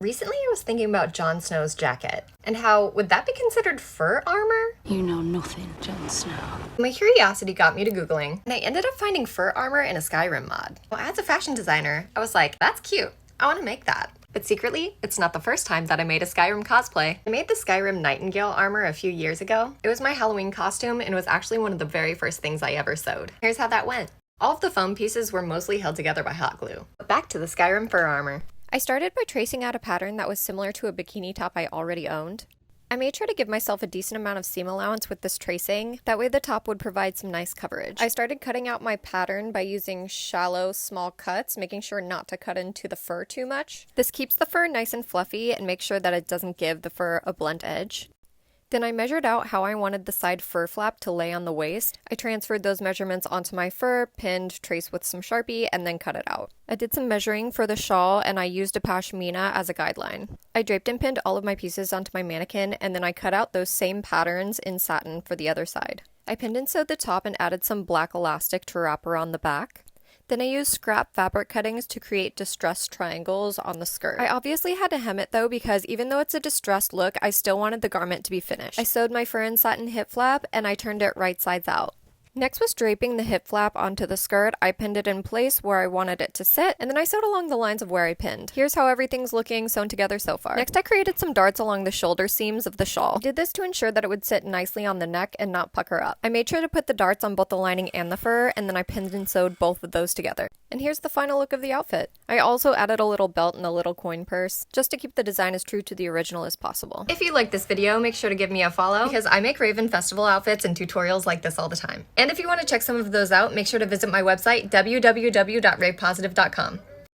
Recently, I was thinking about Jon Snow's jacket, and how would that be considered fur armor? You know nothing, Jon Snow. My curiosity got me to Googling, and I ended up finding fur armor in a Skyrim mod. Well, as a fashion designer, I was like, that's cute. I want to make that. But secretly, it's not the first time that I made a Skyrim cosplay. I made the Skyrim Nightingale armor a few years ago. It was my Halloween costume and was actually one of the very first things I ever sewed. Here's how that went. All of the foam pieces were mostly held together by hot glue. But back to the Skyrim fur armor. I started by tracing out a pattern that was similar to a bikini top I already owned. I made sure to give myself a decent amount of seam allowance with this tracing, that way the top would provide some nice coverage. I started cutting out my pattern by using shallow, small cuts, making sure not to cut into the fur too much. This keeps the fur nice and fluffy and makes sure that it doesn't give the fur a blunt edge. Then I measured out how I wanted the side fur flap to lay on the waist. I transferred those measurements onto my fur, pinned, traced with some Sharpie, and then cut it out. I did some measuring for the shawl, and I used a pashmina as a guideline. I draped and pinned all of my pieces onto my mannequin, and then I cut out those same patterns in satin for the other side. I pinned and sewed the top and added some black elastic to wrap around the back. Then I used scrap fabric cuttings to create distressed triangles on the skirt. I obviously had to hem it though, because even though it's a distressed look, I still wanted the garment to be finished. I sewed my fur and satin hip flap, and I turned it right sides out. Next was draping the hip flap onto the skirt. I pinned it in place where I wanted it to sit, and then I sewed along the lines of where I pinned. Here's how everything's looking sewn together so far. Next, I created some darts along the shoulder seams of the shawl. I did this to ensure that it would sit nicely on the neck and not pucker up. I made sure to put the darts on both the lining and the fur, and then I pinned and sewed both of those together. And here's the final look of the outfit. I also added a little belt and a little coin purse, just to keep the design as true to the original as possible. If you like this video, make sure to give me a follow, because I make Rave and festival outfits and tutorials like this all the time. And if you want to check some of those out, make sure to visit my website, www.ravepositive.com.